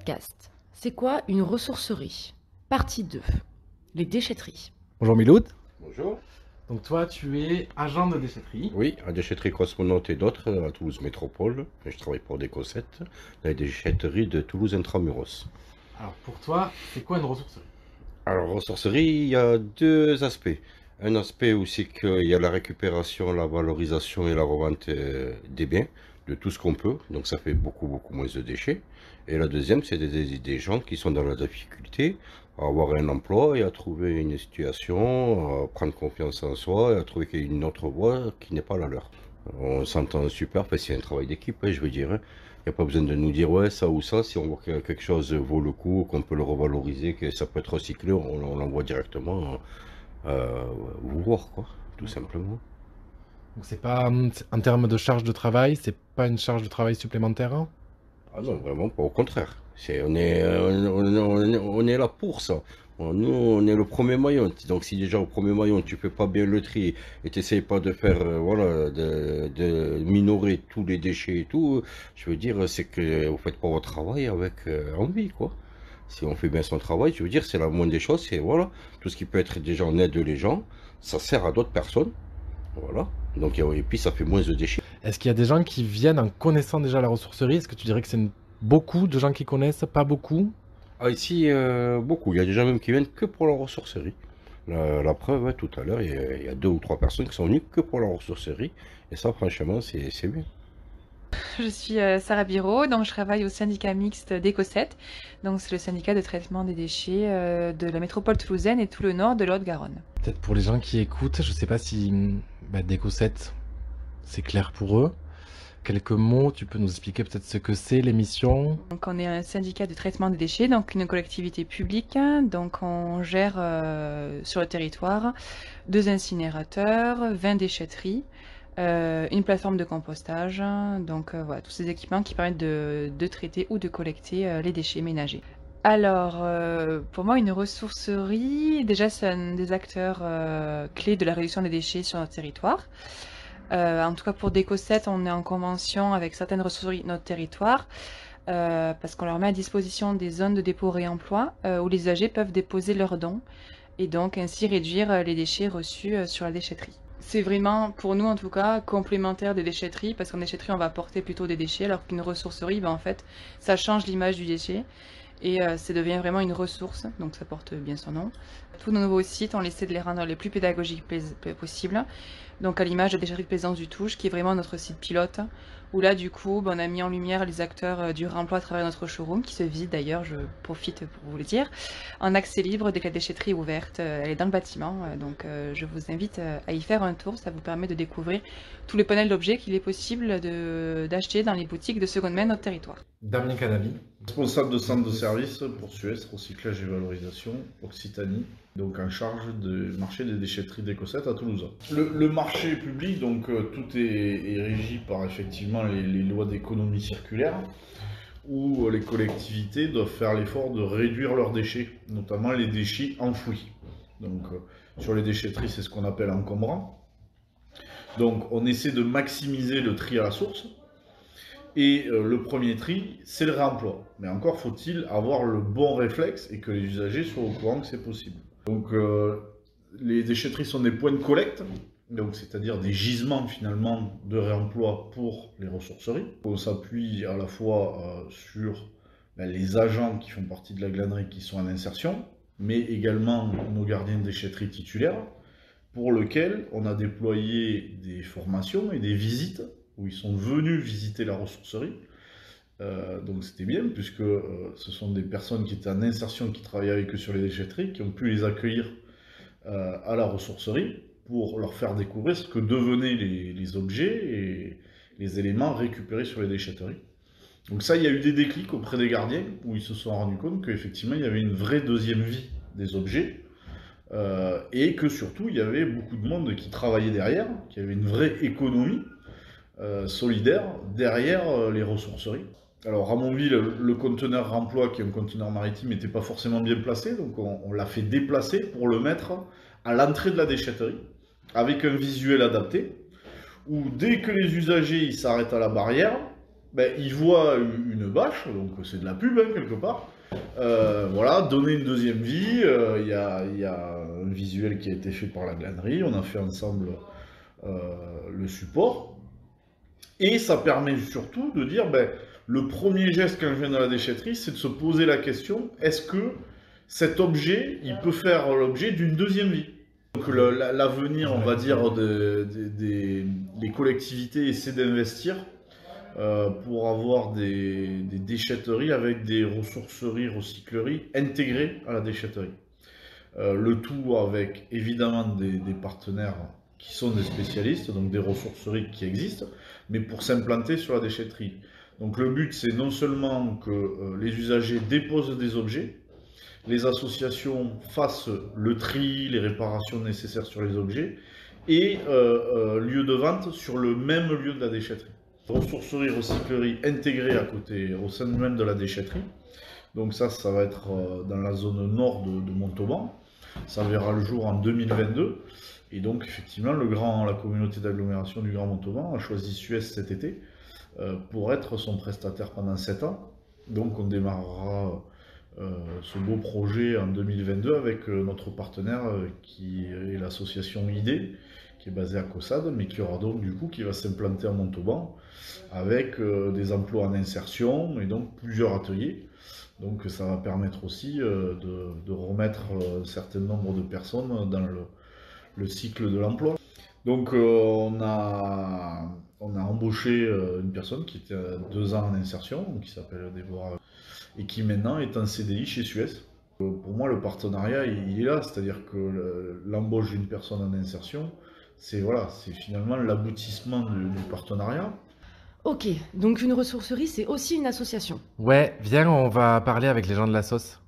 podcast. C'est quoi une ressourcerie? Partie 2. Les déchetteries. Bonjour Miloud. Bonjour. Donc toi tu es agent de déchetterie. Oui, à Déchetterie Cosmonaute et d'autres à Toulouse Métropole. Je travaille pour Déco7, dans les déchetteries de Toulouse Intramuros. Alors pour toi, c'est quoi une ressourcerie? Alors, ressourcerie, il y a deux aspects. Un aspect où c'est qu'il y a la récupération, la valorisation et la revente des biens, de tout ce qu'on peut. Donc ça fait beaucoup moins de déchets. Et la deuxième, c'est des gens qui sont dans la difficulté à avoir un emploi et à trouver une situation, à prendre confiance en soi et à trouver qu'il y a une autre voie qui n'est pas la leur. On s'entend super, parce que c'est un travail d'équipe, je veux dire. Il n'y a pas besoin de nous dire ouais ça ou ça, si on voit que quelque chose vaut le coup, qu'on peut le revaloriser, que ça peut être recyclé, on l'envoie directement vous voir, quoi, tout simplement. Donc c'est pas en termes de charge de travail, c'est pas une charge de travail supplémentaire, hein? Ah non, vraiment pas, au contraire. On est là pour ça. Nous, on est le premier maillon. Donc, si déjà au premier maillon, tu fais pas bien le tri et tu n'essayes pas de faire, voilà, de minorer tous les déchets et tout, je veux dire, c'est que vous faites pas votre travail avec envie, quoi. Si on fait bien son travail, je veux dire, c'est la moindre des choses. C'est, voilà, tout ce qui peut être déjà en aide les gens, ça sert à d'autres personnes. Voilà. Donc, et puis, ça fait moins de déchets. Est-ce qu'il y a des gens qui viennent en connaissant déjà la ressourcerie? Est-ce que tu dirais que c'est beaucoup de gens qui connaissent, pas beaucoup? Ah, ici, beaucoup. Il y a des gens même qui viennent que pour la ressourcerie. La preuve, ouais, tout à l'heure, il y a 2 ou 3 personnes qui sont venues que pour la ressourcerie. Et ça, franchement, c'est bien. Je suis Sarah Biraud, donc je travaille au syndicat mixte d'Éco7. Donc c'est le syndicat de traitement des déchets de la métropole toulousaine et tout le nord de l'Haute-Garonne. Peut-être pour les gens qui écoutent, je sais pas si Déco7, c'est clair pour eux. Quelques mots, tu peux nous expliquer peut-être ce que c'est l'émission? Donc on est un syndicat de traitement des déchets, donc une collectivité publique. Donc on gère sur le territoire 2 incinérateurs, 20 déchetteries, une plateforme de compostage, donc voilà, tous ces équipements qui permettent de traiter ou de collecter les déchets ménagers. Alors, pour moi, une ressourcerie, déjà, c'est un des acteurs clés de la réduction des déchets sur notre territoire. En tout cas, pour Déco7, on est en convention avec certaines ressourceries de notre territoire parce qu'on leur met à disposition des zones de dépôt réemploi où les usagers peuvent déposer leurs dons et donc ainsi réduire les déchets reçus sur la déchetterie. C'est vraiment, pour nous en tout cas, complémentaire des déchetteries, parce qu'en déchetterie, on va apporter plutôt des déchets, alors qu'une ressourcerie, en fait, ça change l'image du déchet, et ça devient vraiment une ressource, donc ça porte bien son nom. Tous nos nouveaux sites, on essaie de les rendre les plus pédagogiques possibles, donc à l'image de Déchetterie de Plaisance du Touche, qui est vraiment notre site pilote, où là, du coup, on a mis en lumière les acteurs du réemploi à travers notre showroom, qui se visite d'ailleurs, je profite pour vous le dire, en accès libre dès que la déchetterie est ouverte. Elle est dans le bâtiment, donc je vous invite à y faire un tour. Ça vous permet de découvrir tous les panels d'objets qu'il est possible d'acheter dans les boutiques de seconde main de notre territoire. Damien Canavi. Responsable de centre de service pour Suez, recyclage et valorisation, Occitanie, donc en charge du marché des déchetteries d'Éco7 à Toulouse. Le marché public, donc tout est régi par effectivement les lois d'économie circulaire, où les collectivités doivent faire l'effort de réduire leurs déchets, notamment les déchets enfouis. Donc sur les déchetteries, c'est ce qu'on appelle encombrant. Donc on essaie de maximiser le tri à la source. Et le premier tri, c'est le réemploi. Mais encore faut-il avoir le bon réflexe et que les usagers soient au courant que c'est possible. Donc les déchetteries sont des points de collecte, donc c'est-à-dire des gisements finalement de réemploi pour les ressourceries. On s'appuie à la fois sur les agents qui font partie de la glanerie qui sont en insertion, mais également nos gardiens de déchetterie titulaires, pour lesquels on a déployé des formations et des visites où ils sont venus visiter la ressourcerie. Donc c'était bien, puisque ce sont des personnes qui étaient en insertion, qui travaillaient avec eux sur les déchetteries, qui ont pu les accueillir à la ressourcerie pour leur faire découvrir ce que devenaient les objets et les éléments récupérés sur les déchetteries. Donc ça, il y a eu des déclics auprès des gardiens, où ils se sont rendus compte qu'effectivement, il y avait une vraie deuxième vie des objets, et que surtout, il y avait beaucoup de monde qui travaillait derrière, qui avait une vraie économie solidaire derrière les ressourceries. Alors à Montville, le conteneur remploi, qui est un conteneur maritime, n'était pas forcément bien placé, donc on l'a fait déplacer pour le mettre à l'entrée de la déchetterie, avec un visuel adapté, où dès que les usagers s'arrêtent à la barrière, ben, ils voient une bâche, donc c'est de la pub hein, quelque part. Voilà, donner une deuxième vie. Il y a un visuel qui a été fait par la glanerie. On a fait ensemble le support. Et ça permet surtout de dire, ben, le premier geste quand je viens dans la déchetterie, c'est de se poser la question, est-ce que cet objet, il peut faire l'objet d'une deuxième vie? Donc l'avenir, on va dire, des collectivités essaient d'investir pour avoir des déchetteries avec des ressourceries, recycleries intégrées à la déchetterie. Le tout avec évidemment des partenaires qui sont des spécialistes, donc des ressourceries qui existent, mais pour s'implanter sur la déchetterie. Donc le but, c'est non seulement que les usagers déposent des objets, les associations fassent le tri, les réparations nécessaires sur les objets, et lieu de vente sur le même lieu de la déchetterie. Ressourcerie, recyclerie intégrée à côté, au sein même de la déchetterie. Donc ça va être dans la zone nord de Montauban. Ça verra le jour en 2022. Et donc effectivement, la communauté d'agglomération du Grand Montauban a choisi Suez cet été pour être son prestataire pendant 7 ans. Donc on démarrera ce beau projet en 2022 avec notre partenaire qui est l'association ID, qui est basée à Caussade, mais qui aura donc du coup qui va s'implanter à Montauban avec des emplois en insertion et donc plusieurs ateliers. Donc ça va permettre aussi de remettre un certain nombre de personnes dans le cycle de l'emploi. Donc on a embauché une personne qui était 2 ans en insertion, qui s'appelle Déborah, et qui maintenant est en CDI chez Suez. Pour moi, le partenariat, il est là, c'est-à-dire que l'embauche d'une personne en insertion, c'est finalement l'aboutissement du partenariat. Ok, donc une ressourcerie, c'est aussi une association. Ouais, viens, on va parler avec les gens de la sauce.